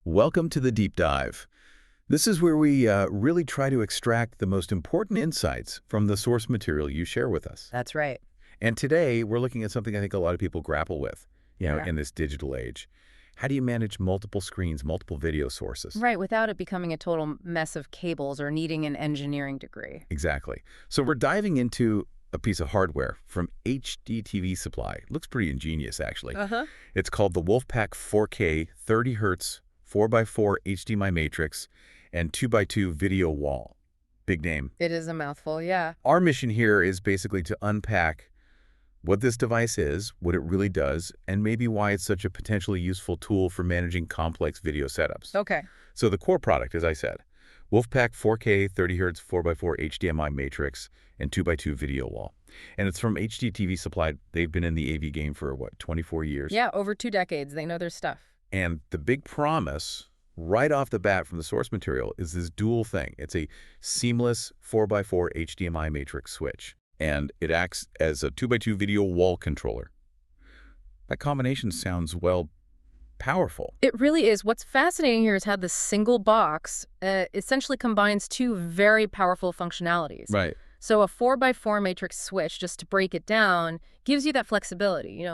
Welcome to the Deep Dive. This is where we really try to extract the most important insights from the source material you share with us. That's right. And today, we're looking at something I think a lot of people grapple with, Yeah. in this digital age. How do you manage multiple screens, multiple video sources? Right, without it becoming a total mess of cables or needing an engineering degree. Exactly. So we're diving into a piece of hardware from HDTV Supply. Looks pretty ingenious, actually. Uh-huh. It's called the WolfPack 4K 30 Hertz 4x4 HDMI Matrix and 2x2 video wall. Big name. It is a mouthful, yeah. Our mission here is basically to unpack what this device is, what it really does, and maybe why it's such a potentially useful tool for managing complex video setups. Okay. So the core product, as I said, WolfPack 4K 30Hz 4x4 HDMI Matrix and 2x2 video wall. And it's from HDTV Supply. They've been in the AV game for, 24 years? Yeah, over 2 decades. They know their stuff. And the big promise right off the bat from the source material is this dual thing. It's a seamless 4x4 HDMI Matrix Switch, and it acts as a 2x2 video wall controller. That combination sounds, well, powerful. It really is. What's fascinating here is how this single box essentially combines 2 very powerful functionalities. Right. So a 4x4 matrix switch, just to break it down, gives you that flexibility.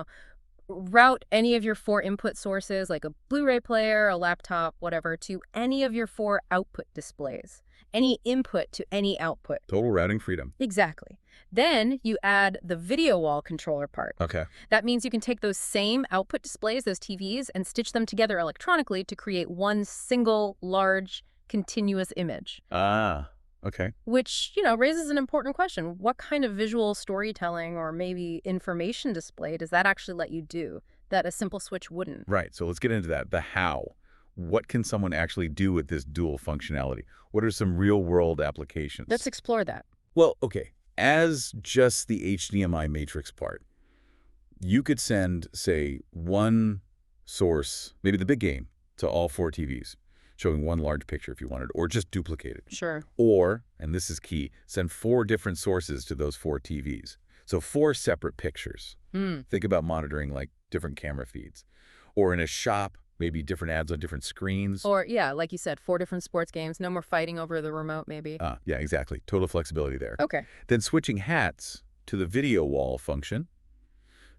Route any of your 4 input sources, like a Blu-ray player, a laptop, whatever, to any of your 4 output displays. Any input to any output. Total routing freedom. Exactly. Then you add the video wall controller part. Okay. That means you can take those same output displays, those TVs, and stitch them together electronically to create one single, large, continuous image. Ah, okay. Which, raises an important question. What kind of visual storytelling or maybe information display does that actually let you do that a simple switch wouldn't? Right. So let's get into that. The how. What can someone actually do with this dual functionality? What are some real-world applications? Let's explore that. Well, okay. As just the HDMI matrix part, you could send, say, one source, maybe the big game, to all 4 TVs, showing one large picture if you wanted, or just duplicate it. Sure. Or, and this is key, send 4 different sources to those 4 TVs. So 4 separate pictures. Think about monitoring like different camera feeds. Or in a shop, maybe different ads on different screens. Or, yeah, like you said, 4 different sports games. No more fighting over the remote, maybe. Yeah, exactly. Total flexibility there. Okay. Then switching hats to the video wall function,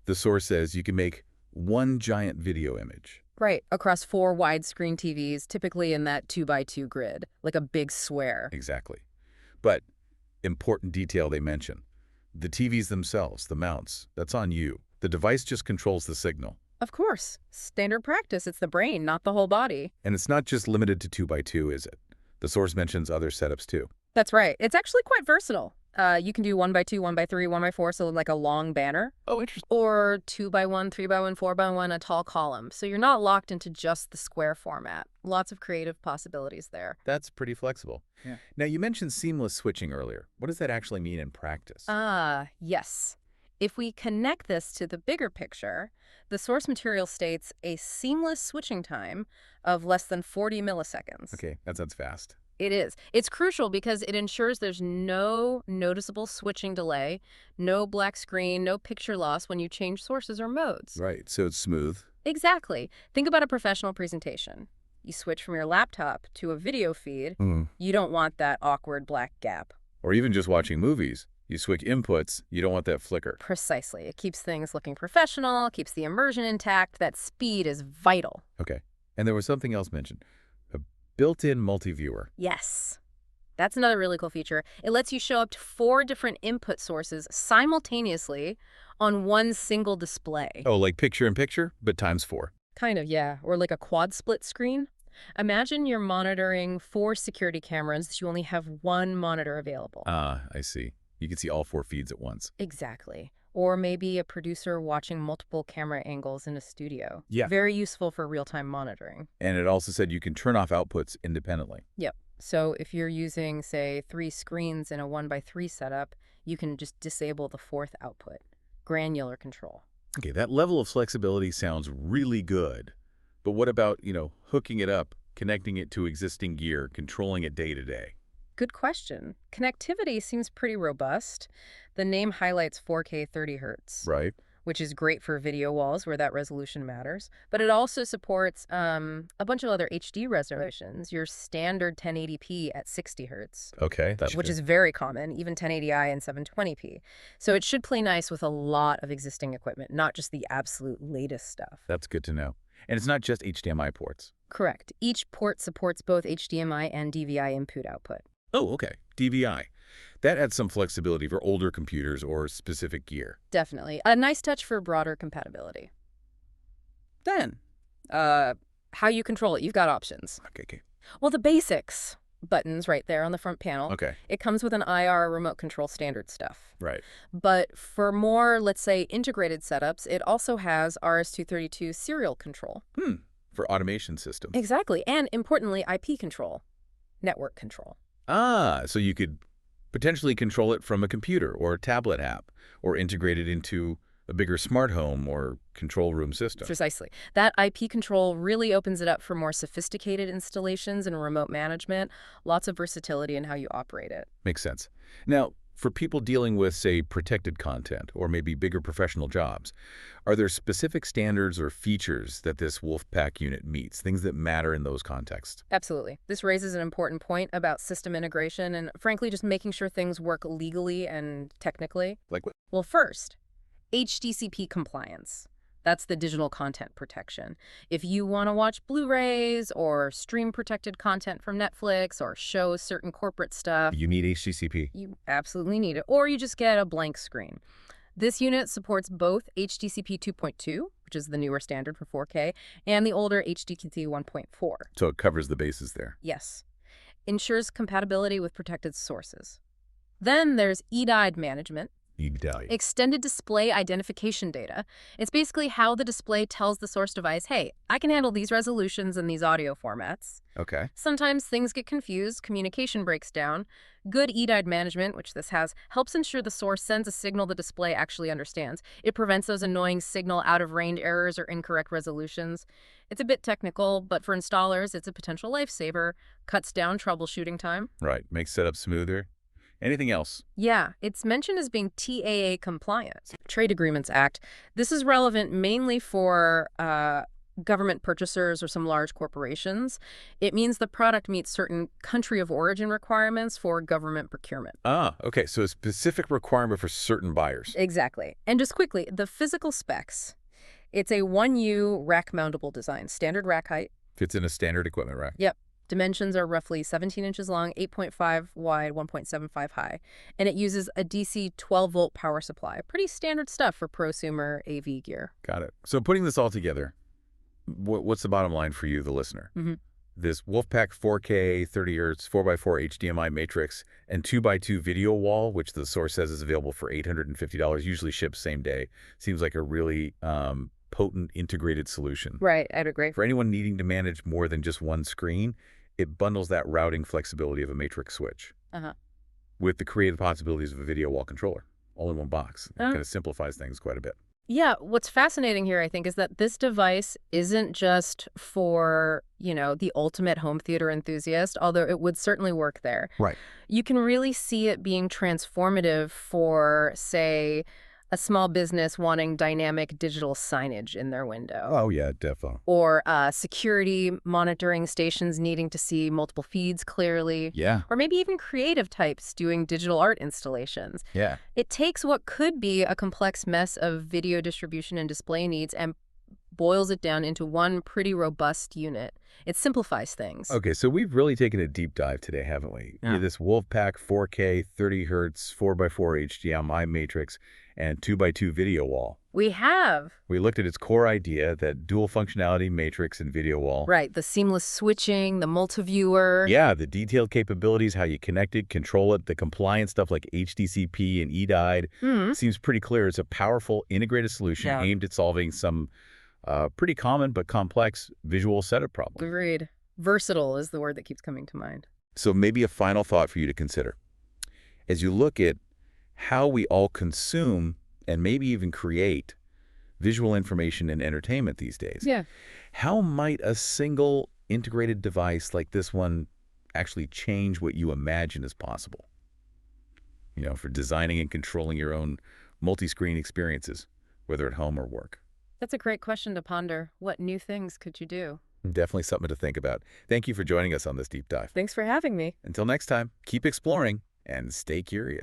the source says you can make one giant video image. Right, across 4 widescreen TVs, typically in that 2x2 grid, like a big square. Exactly. But important detail they mention, the TVs themselves, the mounts, that's on you. The device just controls the signal. Of course. Standard practice. It's the brain, not the whole body. And it's not just limited to 2x2, is it? The source mentions other setups too. That's right. It's actually quite versatile. You can do 1x2, 1x3, 1x4, so like a long banner. Oh, interesting. Or 2x1, 3x1, 4x1, a tall column. So you're not locked into just the square format. Lots of creative possibilities there. That's pretty flexible. Yeah. Now, you mentioned seamless switching earlier. What does that actually mean in practice? Yes. If we connect this to the bigger picture, the source material states a seamless switching time of less than 40 milliseconds. Okay, that sounds fast. It is. It's crucial because it ensures there's no noticeable switching delay, no black screen, no picture loss when you change sources or modes. Right, so it's smooth. Exactly. Think about a professional presentation. You switch from your laptop to a video feed. You don't want that awkward black gap. Or even just watching movies. You switch inputs, you don't want that flicker. Precisely. It keeps things looking professional, keeps the immersion intact. That speed is vital. Okay. And there was something else mentioned. A built-in multi-viewer. Yes. That's another really cool feature. It lets you show up to 4 different input sources simultaneously on one single display. Oh, like picture-in-picture, but times 4. Kind of, yeah. Or like a quad split screen. Imagine you're monitoring 4 security cameras. You only have one monitor available. I see. You can see all 4 feeds at once. Exactly. Or maybe a producer watching multiple camera angles in a studio. Yeah. Very useful for real-time monitoring. And it also said you can turn off outputs independently. Yep. So if you're using, say, 3 screens in a 1x3 setup, you can just disable the 4th output. Granular control. Okay, that level of flexibility sounds really good. But what about, hooking it up, connecting it to existing gear, controlling it day to day? Good question. Connectivity seems pretty robust. The name highlights 4K 30 Hz. Right. which is great for video walls where that resolution matters. But it also supports a bunch of other HD resolutions, your standard 1080p at 60 hertz, Okay, that's which good. is very common, even 1080i and 720p. So it should play nice with a lot of existing equipment, not just the absolute latest stuff. That's good to know. And it's not just HDMI ports. Correct. Each port supports both HDMI and DVI input-output. Oh, okay. DVI. That adds some flexibility for older computers or specific gear. Definitely. A nice touch for broader compatibility. Then, how you control it. You've got options. Okay. Well, the basics buttons right there on the front panel. Okay. It comes with an IR remote control standard stuff. Right. But for more, let's say, integrated setups, it also has RS-232 serial control. For automation systems. Exactly. And importantly, IP control, network control. So you could potentially control it from a computer or a tablet app or integrate it into a bigger smart home or control room system. Precisely. That IP control really opens it up for more sophisticated installations and remote management. Lots of versatility in how you operate it. Makes sense. Now, for people dealing with, say, protected content or maybe bigger professional jobs, are there specific standards or features that this WolfPack unit meets, things that matter in those contexts? Absolutely. This raises an important point about system integration and, frankly, just making sure things work legally and technically. Like what? Well, first, HDCP compliance. That's the digital content protection. If you want to watch Blu-rays or stream protected content from Netflix or show certain corporate stuff, You need HDCP. you absolutely need it. Or you just get a blank screen. This unit supports both HDCP 2.2, which is the newer standard for 4K, and the older HDTV 1.4. So it covers the bases there. Yes. Ensures compatibility with protected sources. Then there's EDID management. Extended display identification data. It's basically how the display tells the source device, hey, I can handle these resolutions and these audio formats. Okay. Sometimes things get confused, communication breaks down. Good EDID management, which this has, helps ensure the source sends a signal the display actually understands. It prevents those annoying signal out-of-range errors or incorrect resolutions. It's a bit technical, but for installers, it's a potential lifesaver. Cuts down troubleshooting time. Right. Makes setup smoother. Anything else? Yeah, it's mentioned as being TAA compliant. Trade Agreements Act. This is relevant mainly for government purchasers or some large corporations. It means the product meets certain country of origin requirements for government procurement. Okay. So a specific requirement for certain buyers. Exactly. And just quickly, the physical specs. It's a 1U rack-mountable design, standard rack height. Fits in a standard equipment rack. Yep. Dimensions are roughly 17 inches long, 8.5 wide, 1.75 high. And it uses a DC 12-volt power supply. Pretty standard stuff for prosumer AV gear. Got it. So putting this all together, what's the bottom line for you, the listener? This WolfPack 4K, 30 Hz, 4x4 HDMI Matrix, and 2x2 video wall, which the source says is available for $850, usually ships same day, seems like a really potent integrated solution. Right, I'd agree. For anyone needing to manage more than just one screen, it bundles that routing flexibility of a matrix switch with the creative possibilities of a video wall controller, all in one box. It kind of simplifies things quite a bit. Yeah, what's fascinating here, I think, is that this device isn't just for, the ultimate home theater enthusiast, although it would certainly work there. Right. You can really see it being transformative for, say, a small business wanting dynamic digital signage in their window. Oh, yeah, definitely. Or security monitoring stations needing to see multiple feeds clearly. Yeah. Or maybe even creative types doing digital art installations. Yeah. It takes what could be a complex mess of video distribution and display needs and boils it down into one pretty robust unit. It simplifies things. Okay, so we've really taken a deep dive today, haven't we? Yeah. This WolfPack 4K, 30 Hz, 4x4 HDMI Matrix, and 2x2 video wall. We have. We looked at its core idea, that dual functionality matrix and video wall. Right, the seamless switching, the multi-viewer. Yeah, the detailed capabilities, how you connect it, control it, the compliance stuff like HDCP and EDID. Seems pretty clear. It's a powerful integrated solution aimed at solving some pretty common but complex visual setup problems. Agreed. Versatile is the word that keeps coming to mind. So maybe a final thought for you to consider. As you look at how we all consume and maybe even create visual information and entertainment these days. Yeah. How might a single integrated device like this one actually change what you imagine is possible? For designing and controlling your own multi-screen experiences. whether at home or work? That's a great question to ponder. What new things could you do? Definitely something to think about. Thank you for joining us on this deep dive. Thanks for having me. Until next time, keep exploring and stay curious.